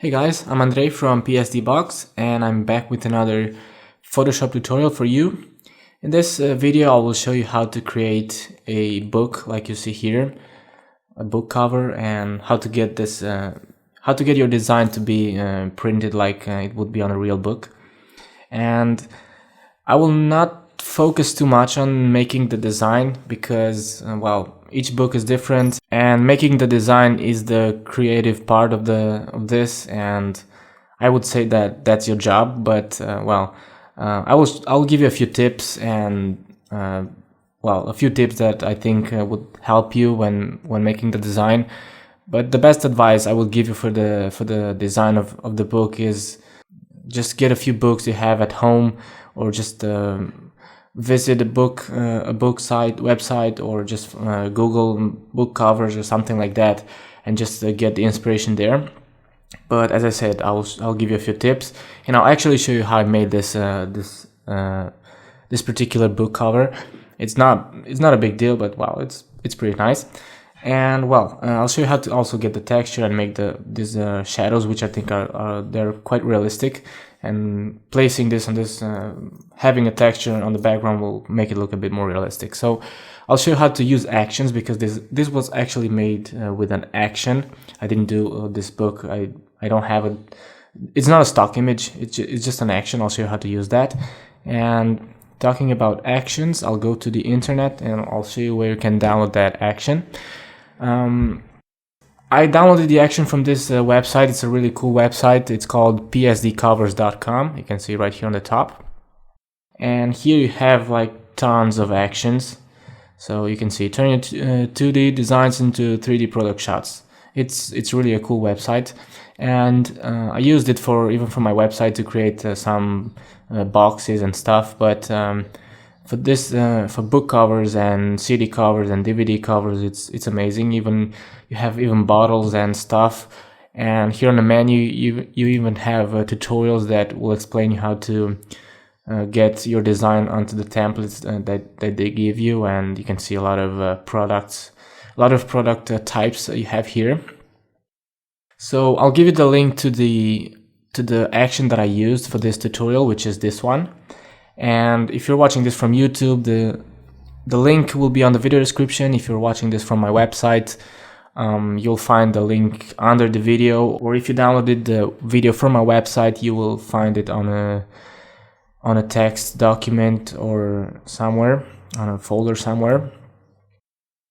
Hey guys, I'm Andrei from PSD Box and I'm back with another Photoshop tutorial for you. In this video I will show you how to create a book like you see here, a book cover, and how to get this how to get your design to be printed like it would be on a real book. And I will not focus too much on making the design because each book is different and making the design is the creative part of this, and I would say that that's your job, but I'll give you a few tips and a few tips that I think would help you when making the design. But the best advice I will give you for the design of the book is just get a few books you have at home, or just visit a book site website, or just Google book covers or something like that, and just get the inspiration there. But as I said, I'll give you a few tips, and I'll actually show you how I made this particular book cover. It's not a big deal, but it's pretty nice. And I'll show you how to also get the texture and make these shadows, which I think they're quite realistic. And placing this on this, having a texture on the background will make it look a bit more realistic. So I'll show you how to use actions, because this was actually made with an action. I didn't do this book. I don't have it. It's not a stock image. It's just an action. I'll show you how to use that. And talking about actions, I'll go to the internet and I'll show you where you can download that action. I downloaded the action from this website. It's a really cool website. It's called psdcovers.com. You can see right here on the top. And here you have like tons of actions. So you can see turn your 2D designs into 3D product shots. It's really a cool website. And I used it even for my website to create some boxes and stuff. But for this, for book covers and CD covers and DVD covers, it's amazing. You have even bottles and stuff. And here on the menu, you even have tutorials that will explain you how to get your design onto the templates that they give you. And you can see a lot of product types you have here. So I'll give you the link to the action that I used for this tutorial, which is this one. And if you're watching this from YouTube, the link will be on the video description. If you're watching this from my website, you'll find the link under the video, or if you downloaded the video from my website, you will find it on a text document or somewhere, on a folder somewhere.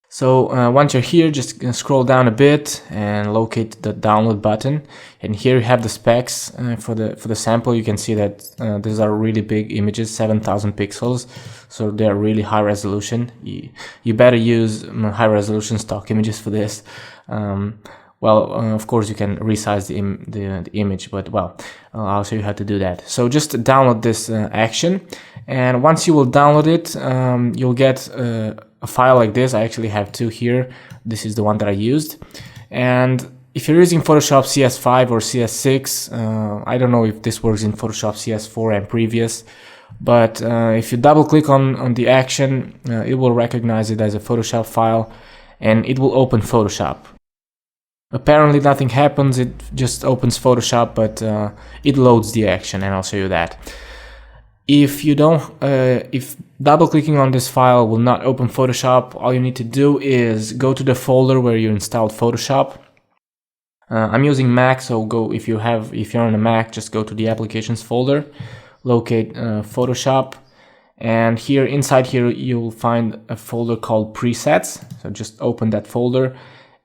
So once you're here, just scroll down a bit and locate the download button. And here you have the specs for the sample. You can see that these are really big images, 7,000 pixels. So they're really high resolution. You better use high resolution stock images for this. Of course you can resize the image, but I'll show you how to do that. So just download this action, and once you will download it, you'll get a file like this. I actually have two here. This is the one that I used. And if you're using Photoshop CS5 or CS6, I don't know if this works in Photoshop CS4 and previous, but if you double click on the action, it will recognize it as a Photoshop file and it will open Photoshop. Apparently nothing happens, it just opens Photoshop, but it loads the action, and I'll show you that. If double clicking on this file will not open Photoshop, all you need to do is go to the folder where you installed Photoshop. I'm using Mac, so if you're on a Mac, just go to the applications folder, locate Photoshop, and inside here you'll find a folder called presets. So just open that folder,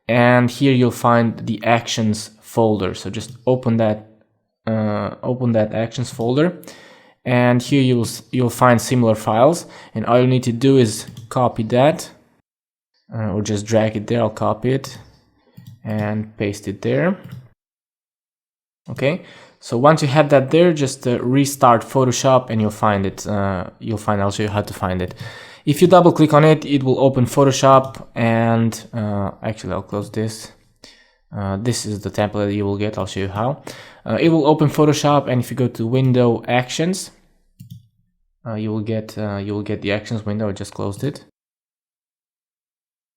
and here you'll find the actions folder. So just open that actions folder. And here you'll find similar files, and all you need to do is copy that, or just drag it there. I'll copy it and paste it there. Okay, so once you have that there, just restart Photoshop and you'll find it. I'll show you how to find it. If you double click on it, it will open Photoshop, and actually I'll close this. This is the template you will get. I'll show you how. It will open Photoshop, and if you go to Window Actions, you will get the Actions window. I just closed it.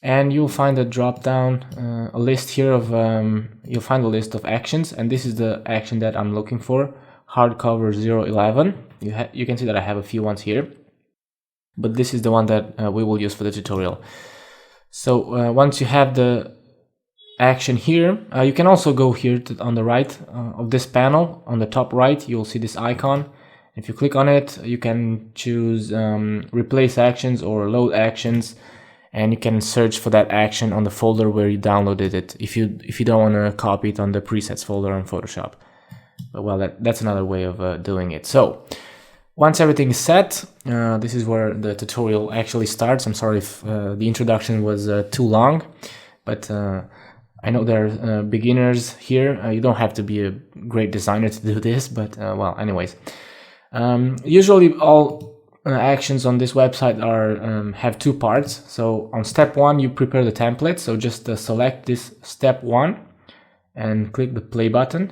and you'll find a drop down, a list here of, you'll find a list of actions, and this is the action that I'm looking for, hardcover 011. You can see that I have a few ones here, but this is the one that we will use for the tutorial. So once you have the action here, you can also go here on the right of this panel. On the top right, you'll see this icon. If you click on it, you can choose replace actions or load actions, and you can search for that action on the folder where you downloaded it if you don't want to copy it on the presets folder on Photoshop. But well, that's another way of doing it. So once everything is set, this is where the tutorial actually starts. I'm sorry if the introduction was too long, but I know there are beginners here. You don't have to be a great designer to do this, but well, anyways. Usually all actions on this website are have two parts. So on step 1, you prepare the template. So just select this step 1 and click the play button,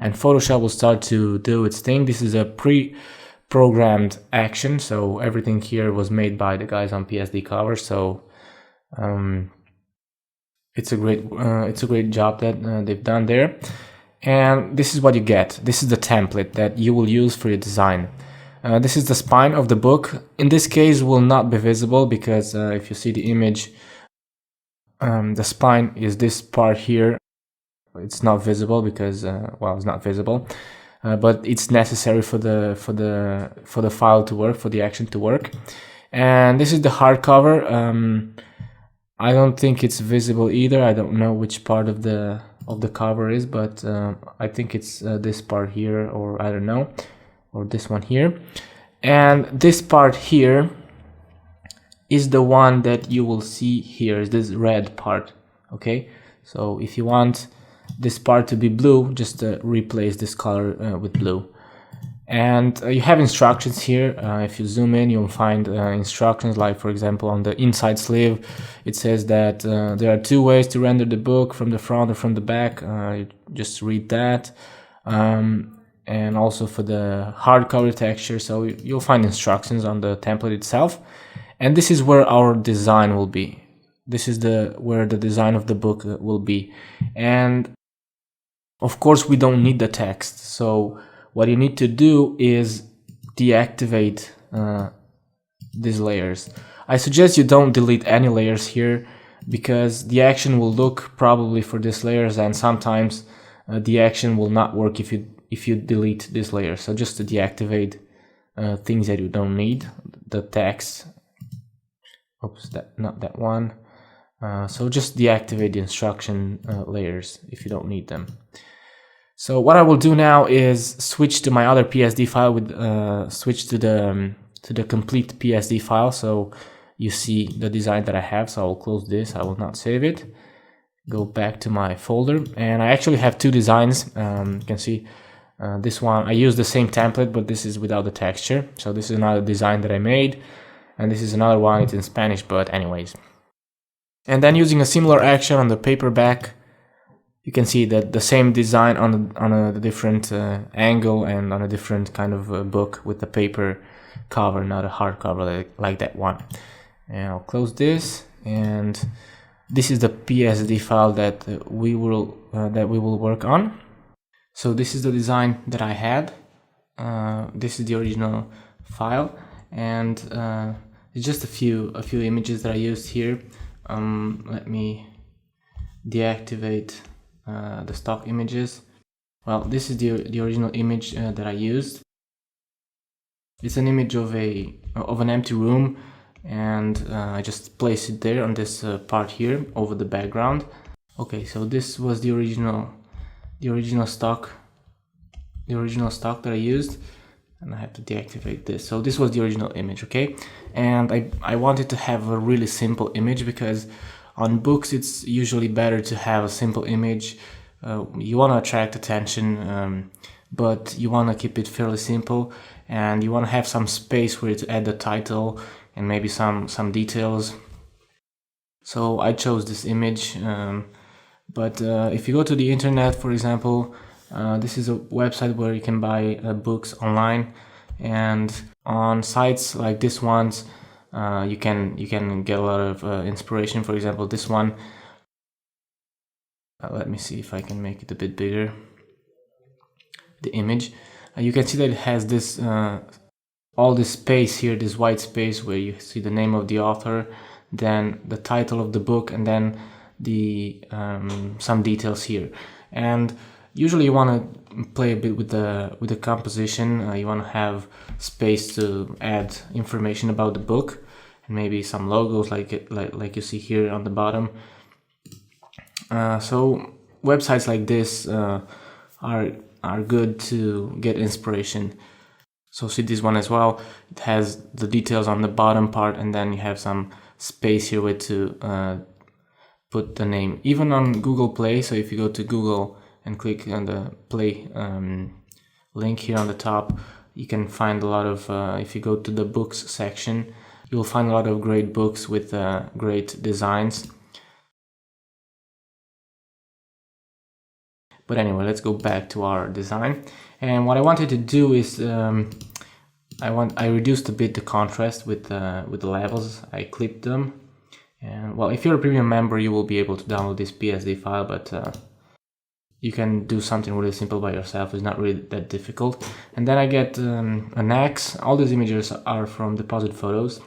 and Photoshop will start to do its thing. This is a pre-programmed action, so everything here was made by the guys on PSD Covers. So it's a great job that they've done there. And this is what you get. This is the template that you will use for your design. This is the spine of the book. In this case, will not be visible because if you see the image, the spine is this part here. It's not visible because well, it's not visible, but it's necessary for the file to work, for the action to work. And this is the hardcover. I don't think it's visible either. I don't know which part of the cover is, but I think it's this part here, or I don't know, or this one here. And this part here is the one that you will see here, is this red part. Okay, so if you want this part to be blue, just replace this color with blue. And you have instructions here. If you zoom in, you'll find instructions, like for example on the inside sleeve it says that there are 2 ways to render the book, from the front or from the back. You just read that. And also for the hardcover texture, so you'll find instructions on the template itself. And this is where our design will be. This is where the design of the book will be. And of course we don't need the text, so what you need to do is deactivate these layers. I suggest you don't delete any layers here, because the action will look probably for these layers, and sometimes the action will not work if you delete these layers. So just to deactivate things that you don't need, the text. Oops, not that one. So just deactivate the instruction layers if you don't need them. So what I will do now is switch to my other PSD file with switch to the complete PSD file, so you see the design that I have. So I will close this. I will not save it. Go back to my folder, and I actually have 2 designs. You can see this one I use the same template, but this is without the texture. So this is another design that I made, and this is another one. It's in Spanish, but anyways. And then using a similar action on the paperback, you can see that the same design on a different angle and on a different kind of book with the paper cover, not a hardcover like that one. And I'll close this, and this is the PSD file that we will work on. So this is the design that I had. This is the original file, and it's just a few images that I used here. Let me deactivate the stock images. Well, this is the original image that I used. It's an image of an empty room, and I just placed it there on this part here over the background. Okay, so this was the original stock that I used, and I have to deactivate this. So this was the original image, okay? And I wanted to have a really simple image, because on books it's usually better to have a simple image. You want to attract attention, but you want to keep it fairly simple, and you want to have some space where to add the title and maybe some details. So I chose this image, but if you go to the internet, for example, this is a website where you can buy books online, and on sites like this ones, you can get a lot of inspiration. For example, this one. Let me see if I can make it a bit bigger. The image, you can see that it has this all this space here, this white space where you see the name of the author, then the title of the book, and then the some details here. And usually you want to play a bit with the composition. You want to have space to add information about the book, and maybe some logos like you see here on the bottom. So websites like this are good to get inspiration. So see this one as well. It has the details on the bottom part, and then you have some space here where to put the name. Even on Google Play, so if you go to Google and click on the Play link here on the top, you can find a lot of, if you go to the books section, you'll find a lot of great books with great designs. But anyway, let's go back to our design. And what I wanted to do is I reduced a bit the contrast with the levels. I clipped them. And well, if you're a premium member, you will be able to download this PSD file, but you can do something really simple by yourself. It's not really that difficult. And then I get an X. All these images are from Deposit Photos.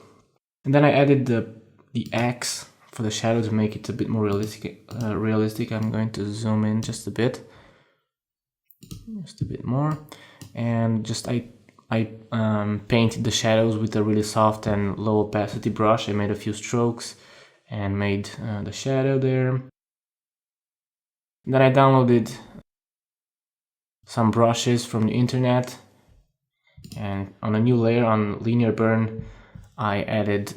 And then I added the X for the shadow to make it a bit more realistic. I'm going to zoom in just a bit more, and just I painted the shadows with a really soft and low opacity brush. I made a few strokes and made the shadow there. Then I downloaded some brushes from the internet, and on a new layer on linear burn I added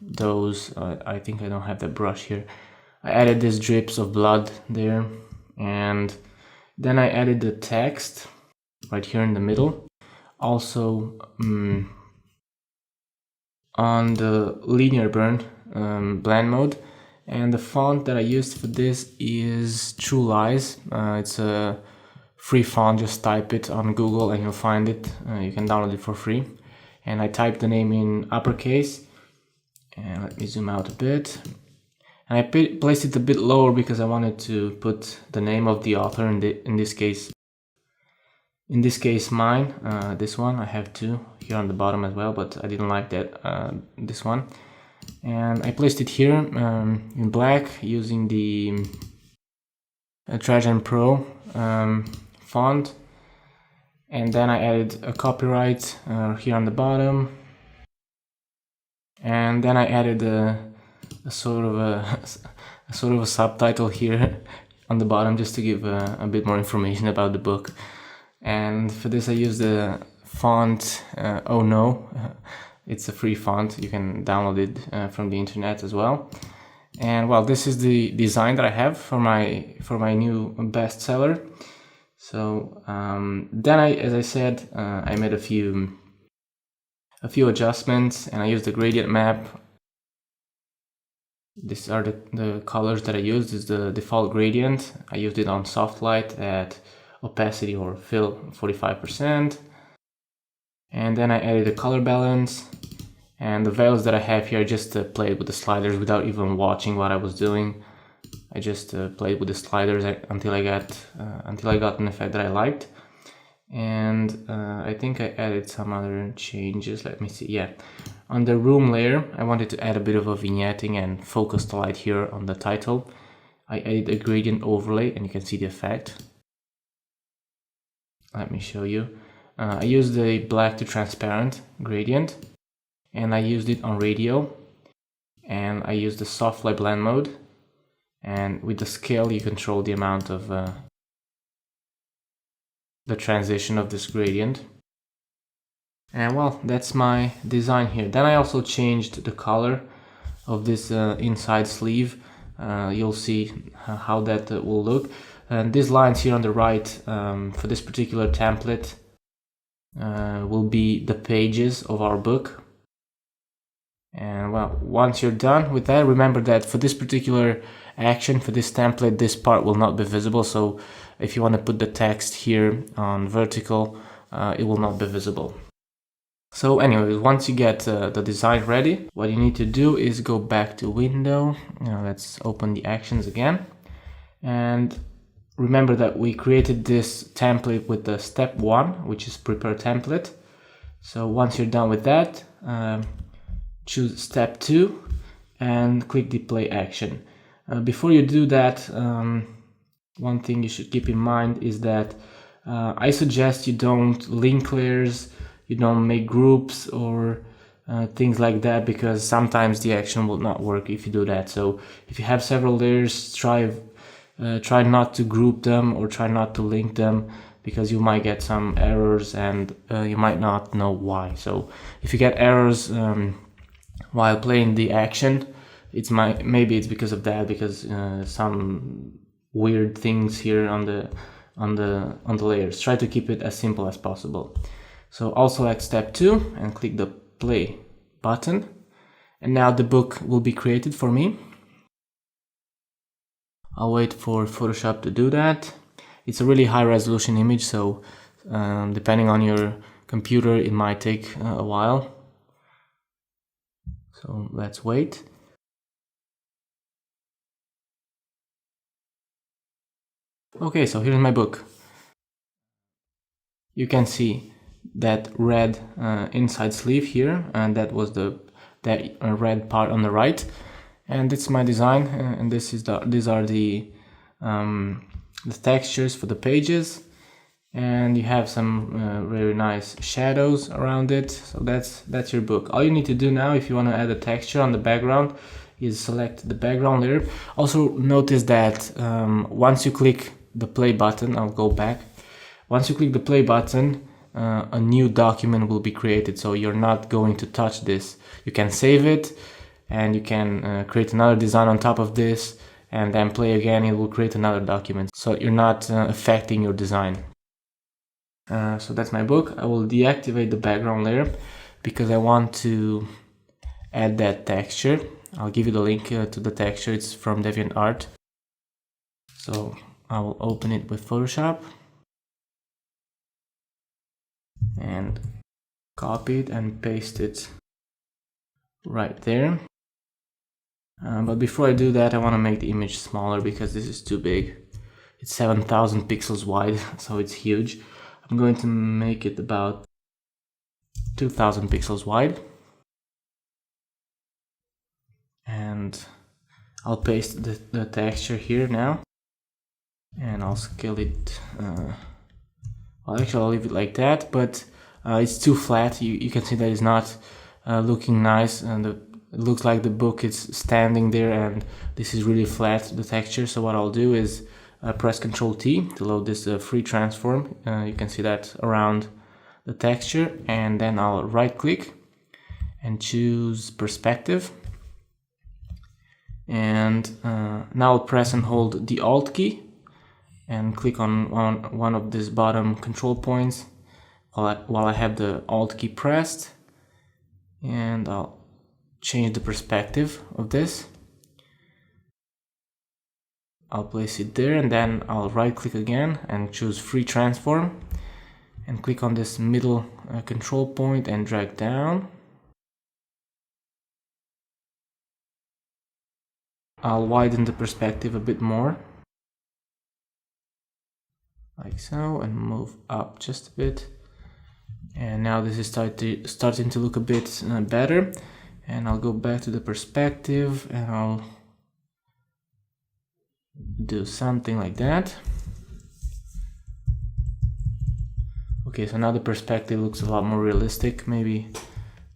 those, I think I don't have the brush here. I added these drips of blood there, and then I added the text right here in the middle. Also on the linear burn blend mode, and the font that I used for this is True Lies. It's a free font. Just type it on Google and you'll find it. You can download it for free. And I typed the name in uppercase. And let me zoom out a bit. And I placed it a bit lower because I wanted to put the name of the author, in this case mine. This one, I have two here on the bottom as well, but I didn't like that this one. And I placed it here in black using the Trajan Pro font. And then I added a copyright here on the bottom. And then I added a sort of a subtitle here on the bottom, just to give a bit more information about the book. And for this I used the font Oh No. It's a free font. You can download it from the internet as well. And well, this is the design that I have for my new bestseller. So then as I said, I made a few adjustments, and I used the gradient map. These are the colors that I used. This is the default gradient. I used it on soft light at opacity or fill 45%. And then I added a color balance, and the values that I have here, I just played with the sliders without even watching what I was doing. I just played with the sliders until I got an effect that I liked. And I think I added some other changes. Let me see. Yeah, on the room layer I wanted to add a bit of a vignetting and focus the light here on the title. I added a gradient overlay, and you can see the effect. Let me show you. I used the black to transparent gradient, and I used it on radio, and I used the soft light blend mode, and with the scale you control the amount of the transition of this gradient. And well, that's my design here. Then I also changed the color of this inside sleeve. You'll see how that will look. And these lines here on the right, for this particular template, will be the pages of our book. And well, once you're done with that, remember that for this particular action, for this template, this part will not be visible. So if you want to put the text here on vertical, it will not be visible. So anyways, once you get the design ready, what you need to do is go back to window. Let's open the actions again. And remember that we created this template with the step 1, which is prepare template. So once you're done with that, choose step 2 and click deploy action. Before you do that, one thing you should keep in mind is that I suggest you don't link layers, you don't make groups or things like that, because sometimes the action will not work if you do that. So if you have several layers, try not to group them or try not to link them, because you might get some errors and you might not know why. So if you get errors while playing the action, maybe it's because of that, because some weird things here on the layers. Try to keep it as simple as possible. So I'll select step 2 and click the play button, and now the book will be created for me. I'll wait for Photoshop to do that. It's a really high resolution image, so depending on your computer it might take a while. So let's wait. Okay, so here's my book. You can see that red inside sleeve here, and that was that red part on the right, and it's my design. And these are the textures for the pages, and you have some very nice shadows around it. So that's your book. All you need to do now, if you want to add a texture on the background, is select the background layer. Also notice that once you click the play button, I'll go back. Once you click the play button, a new document will be created, so you're not going to touch this. You can save it and you can create another design on top of this, and then play again, it will create another document. So you're not affecting your design. So that's my book. I will deactivate the background layer because I want to add that texture. I'll give you the link to the texture. It's from DeviantArt. So I will open it with Photoshop and copy it and paste it right there. But before I do that, I want to make the image smaller because this is too big. It's 7,000 pixels wide, so it's huge. I'm going to make it about 2,000 pixels wide. And I'll paste the texture here now. And I'll scale it. Well, actually, I'll leave it like that, but it's too flat. You can see that it's not looking nice, and it looks like the book is standing there, and this is really flat, the texture. So what I'll do is press Ctrl T to load this free transform. You can see that around the texture, and then I'll right click and choose perspective. And now I'll press and hold the Alt key and click on one of these bottom control points while I have the Alt key pressed, and I'll change the perspective of this. I'll place it there, and then I'll right click again and choose free transform and click on this middle control point and drag down. I'll widen the perspective a bit more, like so, and move up just a bit. And now this is starting to look a bit better. And I'll go back to the perspective and I'll do something like that. Okay, so now the perspective looks a lot more realistic. Maybe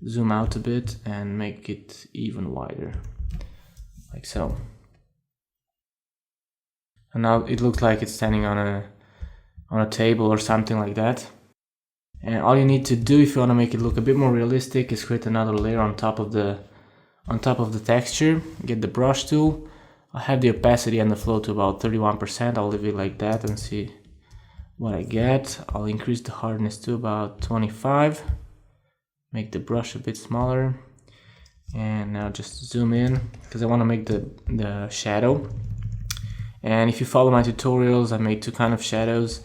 zoom out a bit and make it even wider, like so. And now it looks like it's standing on a table or something like that. And all you need to do if you want to make it look a bit more realistic is create another layer on top of the texture. Get the brush tool. I'll have the opacity and the flow to about 31%. I'll leave it like that and see what I get. I'll increase the hardness to about 25. Make the brush a bit smaller. And now just zoom in because I want to make the shadow. And if you follow my tutorials, I made two kind of shadows.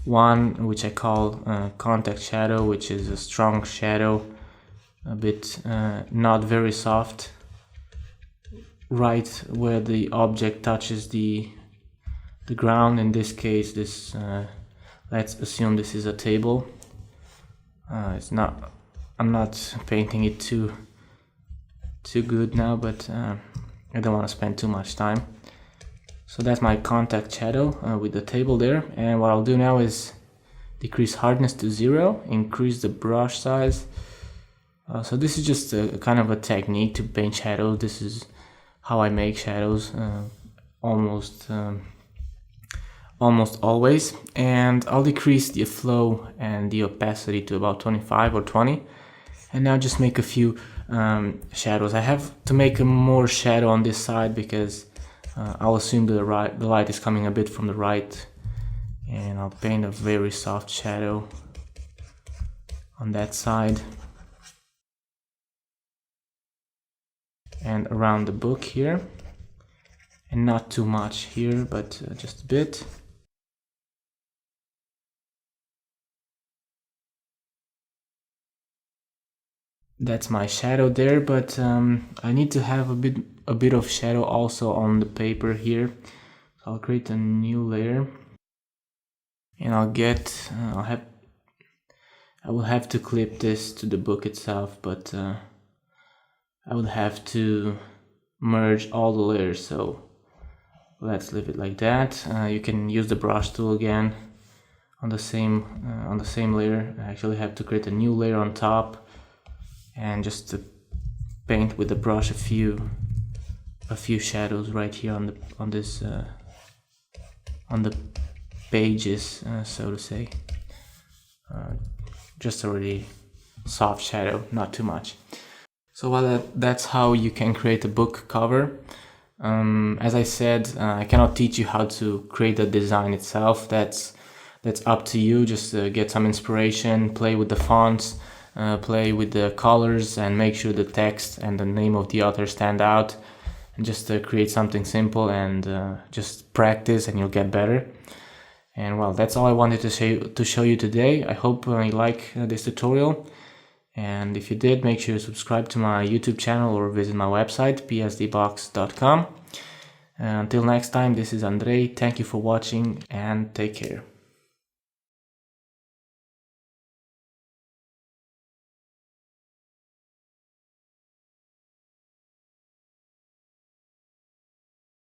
one which I call contact shadow, which is a strong shadow, a bit not very soft, right where the object touches the ground. In this case, this let's assume this is a table. I'm not painting it too good now, but I don't want to spend too much time. So that's my contact shadow with the table there. And what I'll do now is decrease hardness to 0, increase the brush size. So this is just a kind of a technique to paint shadows. This is how I make shadows almost always. And I'll decrease the flow and the opacity to about 25 or 20. And now just make a few shadows. I have to make a more shadow on this side because I'll assume the light is coming a bit from the right, and I'll paint a very soft shadow on that side and around the book here, and not too much here, but just a bit. That's my shadow there, but I need to have a bit of shadow also on the paper here. So I'll create a new layer, and I will have to clip this to the book itself, but I will have to merge all the layers. So let's leave it like that. You can use the brush tool again on the same layer. I actually have to create a new layer on top, and just to paint with the brush a few shadows right here on the pages, so to say. Just a really soft shadow, not too much. So that's how you can create a book cover. As I said, I cannot teach you how to create the design itself. That's up to you. Just get some inspiration, play with the fonts, play with the colors, and make sure the text and the name of the author stand out, and just create something simple, and just practice and you'll get better. And well, that's all I wanted to show you today. I hope you like this tutorial, and if you did, make sure to subscribe to my YouTube channel or visit my website psdbox.com. Until next time, this is Andrei. Thank you for watching, and take care.